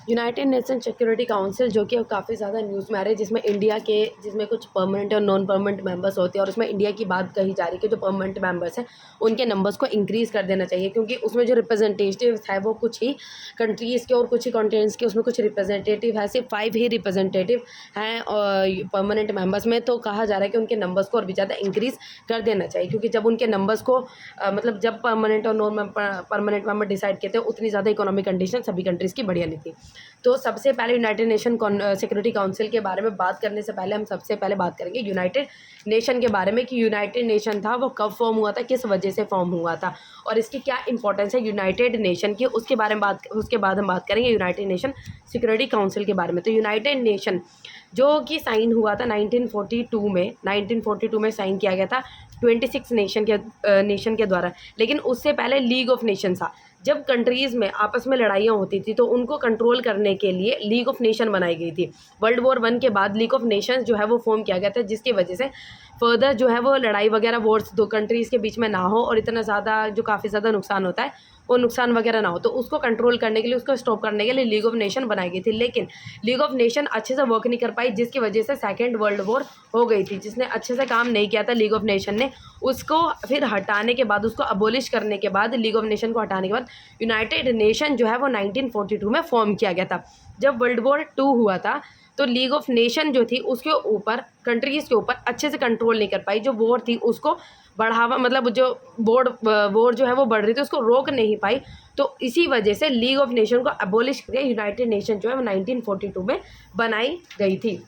United nation security council जो कि अब काफ़ी ज़्यादा न्यूज़ में आ रही है, जिसमें कुछ परमानेंट और नॉन परमानेंट मेंबर्स होते हैं, और उसमें इंडिया की बात कही जा रही है कि जो परमानेंट मेंबर्स हैं उनके नंबर्स को इंक्रीज़ कर देना चाहिए, क्योंकि उसमें जो रिप्रेजेंटेटिव्स है वो कुछ ही कंट्रीज़ के और कुछ ही कॉन्टिनेंट्स के उसमें कुछ रिप्रेजेंटेटिव है, सिर्फ 5 ही रिप्रेजेंटेटिव हैं और परमानेंट मेंबर्स में। तो कहा जा रहा है कि उनके नंबर्स को और भी ज़्यादा इंक्रीज़ कर देना चाहिए, क्योंकि जब उनके नंबर्स को मतलब जब परमानेंट और नॉन परमानेंट मेंबर डिसाइड किए थे, उतनी ज़्यादा इकोनॉमिक कंडीशन सभी कंट्रीज़ की बढ़िया नहीं थी। तो सबसे पहले यूनाइटेड नेशन सिक्योरिटी काउंसिल के बारे में बात करने से पहले हम सबसे पहले बात करेंगे यूनाइटेड नेशन के बारे में, कि यूनाइटेड नेशन था वो कब फॉर्म हुआ था, किस वजह से फॉर्म हुआ था और इसकी क्या इंपॉर्टेंस है यूनाइटेड नेशन की। उसके बाद हम बात करेंगे यूनाइटेड नेशन सिक्योरिटी काउंसिल के बारे में। तो यूनाइटेड नेशन जो कि साइन हुआ था 1942 में साइन किया गया था 26 नेशन के द्वारा। लेकिन उससे पहले लीग ऑफ नेशन था। जब कंट्रीज़ में आपस में लड़ाइयाँ होती थी तो उनको कंट्रोल करने के लिए लीग ऑफ नेशन बनाई गई थी। वर्ल्ड वॉर 1 के बाद लीग ऑफ नेशंस जो है वो फॉर्म किया गया था, जिसकी वजह से फर्दर जो है वो लड़ाई वगैरह वॉर्स दो कंट्रीज़ के बीच में ना हो और इतना ज़्यादा जो काफ़ी ज़्यादा नुकसान होता है वो नुकसान वगैरह ना हो। तो उसको कंट्रोल करने के लिए, उसको स्टॉप करने के लिए लीग ऑफ नेशन बनाई गई थी। लेकिन लीग ऑफ नेशन अच्छे से वर्क नहीं कर पाई, जिसकी वजह से सेकेंड वर्ल्ड वॉर हो गई थी। जिसने अच्छे से काम नहीं किया था लीग ऑफ नेशन ने, उसको फिर हटाने के बाद, उसको अबोलिश करने के बाद, लीग ऑफ नेशन को हटाने के बाद यूनाइटेड नेशन जो है वो 1942 में फॉर्म किया गया था। जब वर्ल्ड वॉर 2 हुआ था तो लीग ऑफ नेशन जो थी उसके ऊपर, कंट्रीज़ के ऊपर अच्छे से कंट्रोल नहीं कर पाई। जो वॉर थी उसको बढ़ावा, मतलब जो वॉर जो है वो बढ़ रही थी, उसको रोक नहीं पाई। तो इसी वजह से लीग ऑफ नेशन को अबोलिश करके यूनाइटेड नेशन जो है वो 1942 में बनाई गई थी।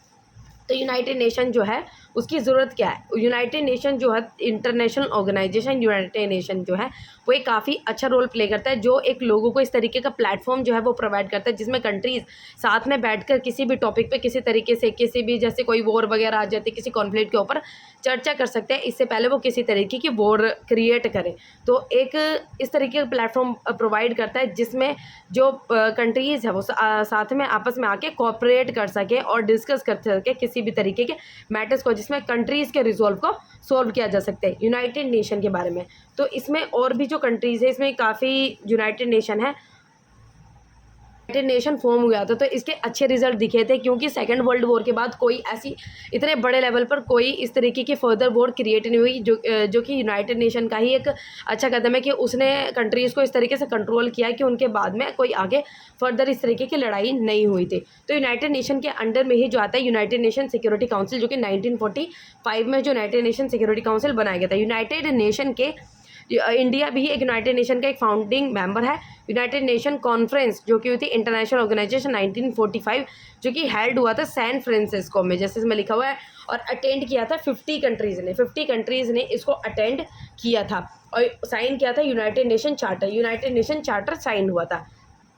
तो यूनाइटेड नेशन जो है उसकी ज़रूरत क्या है? यूनाइटेड नेशन जो है इंटरनेशनल ऑर्गेनाइजेशन, यूनाइटेड नेशन जो है वो एक काफ़ी अच्छा रोल प्ले करता है, जो एक लोगों को इस तरीके का प्लेटफॉर्म जो है वो प्रोवाइड करता है, जिसमें कंट्रीज़ साथ में बैठकर किसी भी टॉपिक पे किसी तरीके से, किसी भी, जैसे कोई वॉर वगैरह आ जाती है, किसी कॉन्फ्लिक्ट के ऊपर चर्चा कर सकते हैं इससे पहले वो किसी तरीके की वॉर क्रिएट करें। तो एक इस तरीके का प्लेटफॉर्म प्रोवाइड करता है जिसमें जो कंट्रीज़ है वो साथ में आपस में आके कोऑपरेट कर सके और डिस्कस कर सके किसी भी तरीके के मैटर्स को, जिसमें कंट्रीज़ के रिजॉल्व को सॉल्व किया जा सकता है यूनाइटेड नेशन के बारे में। तो इसमें और भी जो कंट्रीज़ है, इसमें काफ़ी यूनाइटेड नेशन है, यूनाइटेड नेशन फॉर्म हुआ था तो इसके अच्छे रिजल्ट दिखे थे, क्योंकि सेकेंड वर्ल्ड वॉर के बाद कोई ऐसी इतने बड़े लेवल पर कोई इस तरीके की फर्दर वॉर क्रिएट नहीं हुई, जो कि यूनाइटेड नेशन का ही एक अच्छा कदम है कि उसने कंट्रीज़ को इस तरीके से कंट्रोल किया कि उनके बाद में कोई आगे फर्दर इस तरीके की लड़ाई नहीं हुई थी। तो यूनाइटेड नेशन के अंडर में ही जो आता है यूनाइटेड नेशन सिक्योरिटी काउंसिल, जो कि 1945 में जो यूनाइटेड नेशन सिक्योरिटी काउंसिल बनाया गया था। यूनाइटेड नेशन के इंडिया भी एक यूनाइटेड नेशन का एक फाउंडिंग मेंबर है। यूनाइटेड नेशन कॉन्फ्रेंस जो कि हुई थी इंटरनेशनल ऑर्गेनाइजेशन 1945, जो कि हेल्ड हुआ था सैन फ्रांसिस्को में, जैसे इसमें लिखा हुआ है, और अटेंड किया था 50 कंट्रीज़ ने इसको अटेंड किया था और साइन किया था यूनाइटेड नेशन चार्टर साइन हुआ था।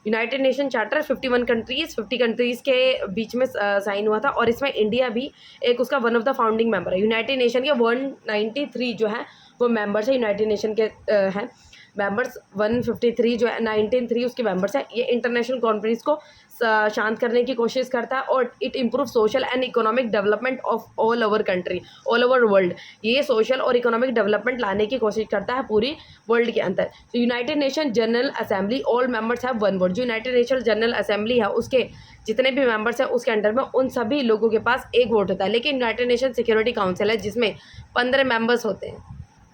यूनाइटेड नेशन चार्टर 50 कंट्रीज़ के बीच में साइन हुआ था, और इसमें इंडिया भी एक उसका one of the founding member है। यूनाइटेड नेशन के 193 जो है वो मेंबर्स है यूनाइटेड नेशन के हैं मेंबर्स। 153 जो है 193 उसके मेंबर्स हैं। ये इंटरनेशनल कॉन्फ्रेंस को शांत करने की कोशिश करता है और it improve social and economic development of all over country, all over world. ये सोशल और इकोनॉमिक डेवलपमेंट लाने की कोशिश करता है पूरी वर्ल्ड के अंदर। तो United nation general assembly, all members have one vote. जो यूनाइटेड नेशन जनरल असेंबली है उसके जितने भी मेंबर्स हैं उसके अंडर में उन सभी लोगों के पास एक वोट होता है। लेकिन यूनाइटेड नेशन सिक्योरिटी काउंसिल है जिसमें 15 मेंबर्स होते हैं।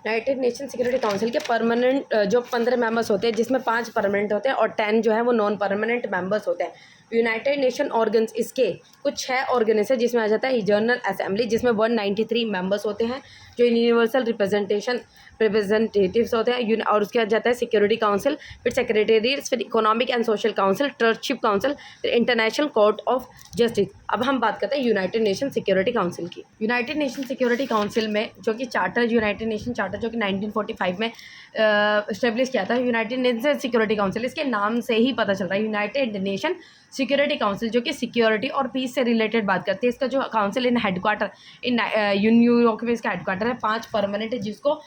यूनाइटेड नेशन सिक्योरिटी काउंसिल के परमानेंट जो 15 मेंबर्स होते हैं, जिसमें 5 परमानेंट होते हैं और 10 जो है वो नॉन परमानेंट मेंबर्स होते हैं। यूनाइटेड नेशन ऑर्गन्स, इसके कुछ 6 ऑर्गन्स है जिसमें आ जाता है जनरल असेंबली, जिसमें 193 मेंबर्स होते हैं जो यूनिवर्सल रिप्रेजेंटेटिव्स होते हैं, और उसके बाद जाता है सिक्योरिटी काउंसिल, फिर सेक्रेटेरिएट्स, फिर economic and social council, ट्रस्टशिप council, फिर इंटरनेशनल कोर्ट ऑफ जस्टिस। अब हम बात करते हैं यूनाइटेड नेशन सिक्योरिटी काउंसिल की। यूनाइटेड नेशन सिक्योरिटी काउंसिल में जो कि चार्टर, यूनाइटेड नेशन चार्टर जो कि 1945 में इस्टेब्लिश किया था, यूनाइटेड नेशन सिक्योरिटी काउंसिल, इसके नाम से ही पता चल रहा है यूनाइटेड नेशन सिक्योरिटी काउंसिल, जो कि सिक्योरिटी और पीस से रिलेटेड बात करती है। इसका जो council in headquarter in New York में इसका हेडक्वार्टर है। 5 परमानेंट है जिसको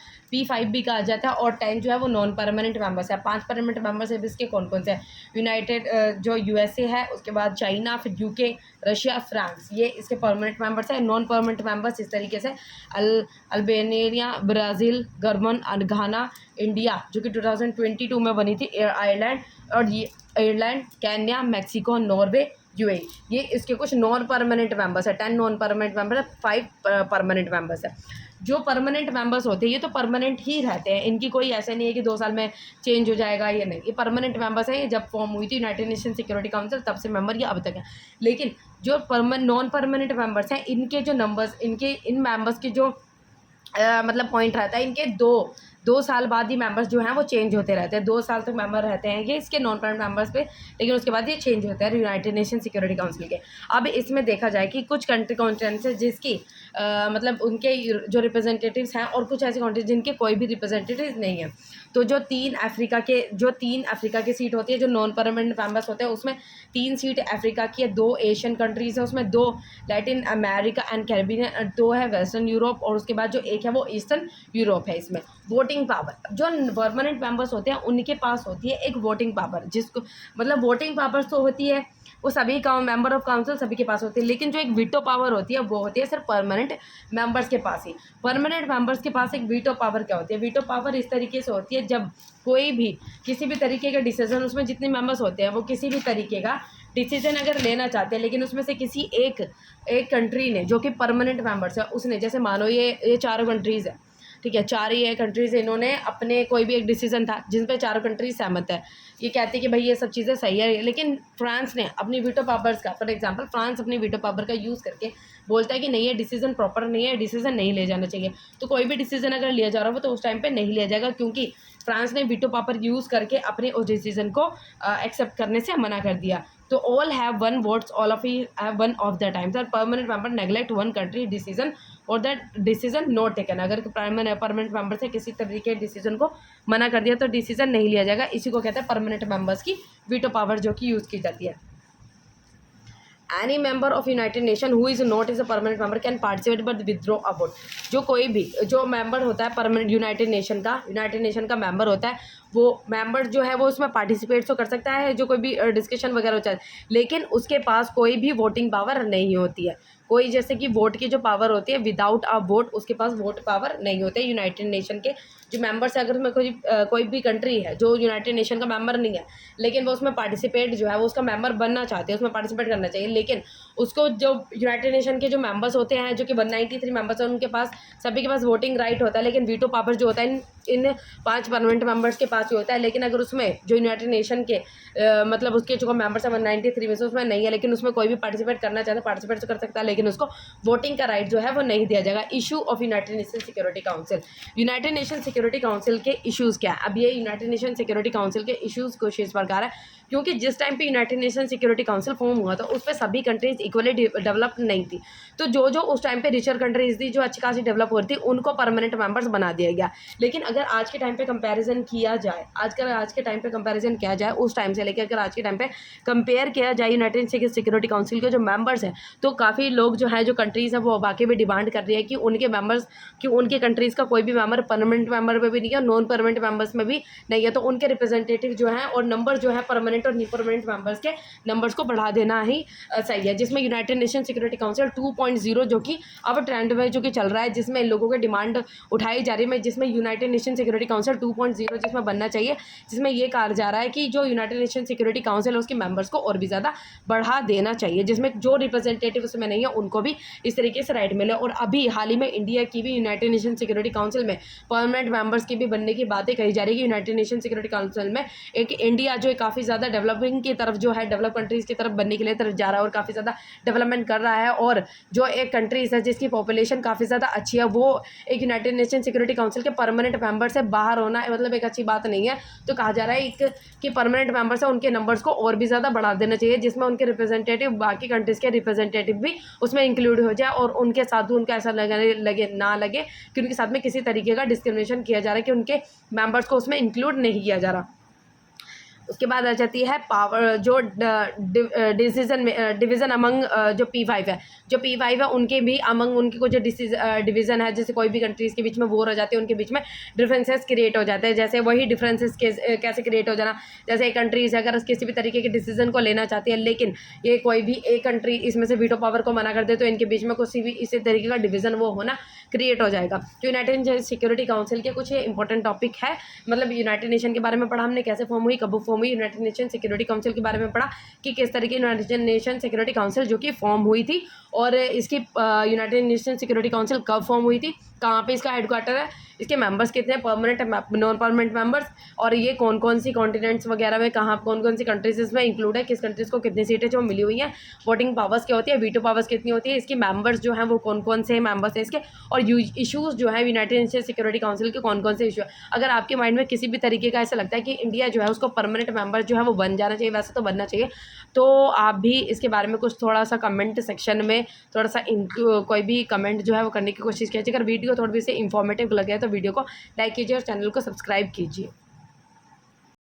G5 भी कहा जाता है, और 10 जो है वो नॉन परमानेंट मेंबर्स है। 5 परमानेंट मेंबर्स है इसके कौन कौन से हैं? यूनाइटेड जो USA है, उसके बाद चाइना, फिर UK, रशिया, फ्रांस, ये इसके परमानेंट मेंबर्स है। नॉन परमानेंट मेंबर्स इस तरीके से अल्बानिया, ब्राज़ील, गबन, घाना, इंडिया जो कि 2022 में बनी थी, आयरलैंड, और ये Ireland, Kenya, Mexico, Norway, UAE, ये इसके कुछ नॉन परमानेंट मेंबर्स है। 10 नॉन परमानेंट मेंबर है, 5 परमानेंट मेंबर्स है। जो परमानेंट मेंबर्स होते हैं ये तो परमानेंट ही रहते हैं, इनकी कोई ऐसा नहीं है कि 2 साल में चेंज हो जाएगा, ये नहीं, ये परमानेंट मेंबर्स हैं। ये जब फॉर्म हुई थी यूनाइटेड नेशन सिक्योरिटी काउंसिल तब से मेंबर ये अब तक है। लेकिन जो नॉन परमानेंट मेंबर्स हैं, इनके जो नंबर्स, इनके इन मेंबर्स के जो मतलब पॉइंट रहता है, इनके 2 साल बाद ही मेंबर्स जो हैं वो चेंज होते रहते हैं। 2 साल तक मेंबर रहते हैं ये इसके नॉन परमानेंट मेंबर्स पे, लेकिन उसके बाद ये चेंज होते हैं यूनाइटेड नेशन सिक्योरिटी काउंसिल के। अब इसमें देखा जाए कि कुछ कंट्री कॉन्फ्रेंसेस जिसकी मतलब उनके जो रिप्रेजेंटेटिव्स हैं, और कुछ ऐसे कंट्रीज जिनके कोई भी रिप्रेजेंटेटिव नहीं है। तो जो 3 अफ्रीका की सीट होती है, जो नॉन परमानेंट मेंबर्स होते हैं, उसमें 3 सीट अफ्रीका की है, 2 एशियन कंट्रीज़ है, उसमें 2 लैटिन अमेरिका एंड कैरिबियन, 2 है वेस्टर्न यूरोप, और उसके बाद जो एक है वो ईस्टर्न यूरोप है। इसमें वोटिंग पावर जो परमानेंट मेंबर्स होते हैं उनके पास होती है एक वोटिंग पावर, जिसको मतलब वोटिंग पावर्स तो होती है वो सभी का मेंबर ऑफ काउंसिल सभी के पास होती है, लेकिन जो एक वीटो पावर होती है वो होती है सिर्फ परमानेंट मेंबर्स के पास ही। परमानेंट मेंबर्स के पास एक वीटो पावर क्या होती है? वीटो पावर इस तरीके से होती है, जब कोई भी किसी भी तरीके का डिसीजन, उसमें जितने मेंबर्स होते हैं वो किसी भी तरीके का डिसीजन अगर लेना चाहते हैं, लेकिन उसमें से किसी एक कंट्री ने जो कि परमानेंट मेंबर्स है उसने, जैसे मानो ये 4 कंट्रीज़ है, ठीक है, 4 ही है कंट्रीज़, इन्होंने अपने कोई भी एक डिसीजन था जिन पे 4 कंट्रीज सहमत है, ये कहती है कि भाई ये सब चीज़ें सही है, लेकिन फ्रांस ने अपनी वीटो पावर्स का, फॉर एग्जांपल फ्रांस अपनी वीटो पावर का यूज़ करके बोलता है कि नहीं, ये डिसीजन प्रॉपर नहीं है, डिसीजन नहीं ले जाना चाहिए। तो कोई भी डिसीजन अगर लिया जा रहा हो तो उस टाइम पे नहीं लिया जाएगा, क्योंकि फ्रांस ने वीटो पावर यूज़ करके अपने उस डिसीजन को एक्सेप्ट करने से मना कर दिया। तो all have one votes, all of he have one of the times, और permanent member neglect one country decision और दैट डिसीजन नॉट टेकन। अगर परमानेंट मेंबर से किसी तरीके के डिसीजन को मना कर दिया तो डिसीजन नहीं लिया जाएगा। इसी को कहते हैं परमानेंट मेंबर्स की वीटो पावर, जो कि यूज़ की जाती है। Any member of United nation who is not is a permanent member can participate but withdraw a vote. जो कोई भी जो मेंबर होता है परमानेंट यूनाइटेड नेशन का मेंबर होता है, वो मेंबर जो है वो उसमें पार्टिसिपेट तो कर सकता है, जो कोई भी डिस्कशन वगैरह होता है, लेकिन उसके पास कोई भी वोटिंग पावर नहीं होती है। कोई जैसे कि वोट की जो पावर होती है, विदाउट अ वोट उसके पास वोट पावर नहीं होती है। यूनाइटेड नेशन के जो मेंबर्स है, अगर उसमें कोई भी कंट्री है जो यूनाइटेड नेशन का मेंबर नहीं है, लेकिन वो उसमें पार्टिसिपेट जो है वो उसका मेंबर बनना चाहते हैं, उसमें पार्टिसिपेट करना चाहिए, लेकिन उसको जो यूनाइटेड नेशन के जो मेंबर्स होते हैं, जो कि 193 मेंबर्स हैं, उनके पास सभी के पास वोटिंग राइट होता है, लेकिन वीटो पावर जो होता है इन 5 परमानेंट मेंबर्स के पास ही होता है। लेकिन अगर उसमें जो यूनाइटेड नेशन के मतलब उसके जो मेंबर्स हैं 193 में से उसमें नहीं है, लेकिन उसमें कोई भी पार्टिसिपेट करना चाहता है, पार्टिसिपेट तो कर सकता है, लेकिन उसको वोटिंग का राइट जो है वो नहीं दिया जाएगा। Issue of United nation security council. United nation security council के इश्यूज़ क्या है? अब ये यूनाइटेड नेशन सिक्योरिटी काउंसिल के इश्यूज़ कुछ इस प्रकार है, क्योंकि जिस टाइम पे United nation security council form हुआ था उस पर सभी कंट्रीज इक्वली डेवलप नहीं थी। तो जो उस टाइम पे रिचर कंट्रीज थी, जो अच्छी खासी डेवलप हो रही थी, उनको परमानेंट मेंबर्स बना दिया गया। लेकिन अगर आज के टाइम पे कंपैरिजन किया जाए, आज के टाइम पे कंपैरिजन किया जाए उस टाइम से लेकर अगर आज के टाइम पे कंपेयर किया जाए यूनाइटेड सिक्योरिटी काउंसिल के जो मेंबर्स हैं, तो काफ़ी लोग जो है, जो कंट्रीज़ हैं, वो वाकई में डिमांड कर रही है कि उनके मेंबर्स, कि उनके कंट्रीज़ का कोई भी मेंबर परमानेंट मेंबर में भी नहीं है और नॉन परमानेंट मेंबर्स में भी नहीं है, तो उनके रिप्रेजेंटेटिव जो हैं और नंबर जो है परमानेंट और नहीं परमानेंट मेंबर्स के नंबर्स को बढ़ा देना ही सही है। जिसमें यूनाइटेड नेशन सिक्योरिटी काउंसिल 2.0 जो कि अब ट्रेंड में जो कि चल रहा है, जिसमें लोगों की डिमांड उठाई जा रही है, जिसमें यूनाइटेड नेशन सिक्योरिटी काउंसिल 2.0 जिसमें बनना चाहिए, जिसमें ये कहा जा रहा है कि जो यूनाइटेड नेशन सिक्योरिटी काउंसिल है उसके मेंबर्स को और भी ज़्यादा बढ़ा देना चाहिए, जिसमें जो रिप्रेजेंटेटिव उसमें नहीं है उनको भी इस तरीके से राइट मिले। और अभी हाल ही में इंडिया की भी यूनाइटेड नेशन सिक्योरिटी काउंसिल में परमानेंट मेंबर्स की भी बनने की बातें कही जा रही है कि यूनाइटेड नेशन सिक्योरिटी काउंसिल में एक इंडिया जो काफ़ी ज़्यादा डेवलपिंग की तरफ जो है, डेवलप कंट्रीज़ की तरफ बनने के लिए तरफ जा रहा है और काफ़ी ज़्यादा डेवलपमेंट कर रहा है। और जो एक कंट्रीज़ है जिसकी पॉपुलेशन काफ़ी ज़्यादा अच्छी है, वो एक यूनाइटेड नेशन सिक्योरिटी काउंसिल के परमानेंट मेंबर से बाहर होना मतलब एक अच्छी बात नहीं है। तो कहा जा रहा है कि परमानेंट मेंबर्स है उनके नंबर्स को और भी ज़्यादा बढ़ा देना चाहिए, जिसमें उनके रिप्रेजेंटेटिव बाकी कंट्रीज़ के रिप्रेजेंटेटिव भी उसमें इंक्लूड हो जाए और उनके साथ उनको ऐसा ना लगे कि उनके साथ में किसी तरीके का डिस्क्रिमिनेशन किया जा रहा है, कि उनके मेंबर्स को उसमें इंक्लूड नहीं किया जा रहा। उसके बाद आ जाती है पावर जो डिवीज़न अमंग जो P5 है, जो P5 है उनके भी अमंग उनके कुछ डिवीज़न है, जैसे कोई भी कंट्रीज़ के बीच में वॉर हो जाती है, उनके बीच में डिफरेंसेस क्रिएट हो जाते हैं। जैसे वही डिफरेंसेस कैसे क्रिएट हो जाना, जैसे एक कंट्रीज़ अगर किसी भी तरीके के डिसीजन को लेना चाहती है, लेकिन ये कोई भी एक कंट्री इसमें से वीटो पावर को मना कर दे, तो इनके बीच में किसी भी इसी तरीके का डिवीज़न वो होना क्रिएट हो जाएगा। तो यूनाइटेड सिक्योरिटी काउंसिल के कुछ इंपॉर्टेंट टॉपिक है, मतलब यूनाइटेड नेशन के बारे में पढ़ा हमने, कैसे फॉर्म हुई, कब फॉर्म हुई, यूनाइटेड नेशन सिक्योरिटी काउंसिल के बारे में पढ़ा कि किस तरीके यूनाइटेड नेशन सिक्योरिटी काउंसिल जो कि फॉर्म हुई थी, और इसकी यूनाइटेड नेशन सिक्योरिटी काउंसिल कब फॉर्म हुई थी, कहाँ पे इसका हेडक्वार्टर है, इसके मेंबर्स कितने हैं, परमानेंट नॉन परमानेंट मेंबर्स, और ये कौन कौन सी कॉन्टिनेंट्स वगैरह में कहाँ कौन कौन सी कंट्रीज इसमें इंक्लूड है, किस कंट्रीज़ को कितनी सीटें जो मिली हुई हैं, वोटिंग पावर्स क्या होती है, वीटो पावर्स कितनी होती है, इसके मेंबर्स जो हैं वो कौन कौन से मेंबर्स हैं इसके, और इशूज़ जो है यूनाइटेड नेशन सिक्योरिटी काउंसिल के कौन कौन से इशू है। अगर आपके माइंड में किसी भी तरीके का ऐसा लगता है कि इंडिया जो है उसको परमानेंट मेंबर जो है वो बन जाना चाहिए, वैसे तो बनना चाहिए, तो आप भी इसके बारे में कुछ थोड़ा सा कमेंट सेक्शन में थोड़ा सा कोई भी कमेंट जो है वो करने की कोशिश कीजिए। अगर वीडियो थोड़ी सी इंफॉर्मेटिव लगे तो वीडियो को लाइक कीजिए और चैनल को सब्सक्राइब कीजिए।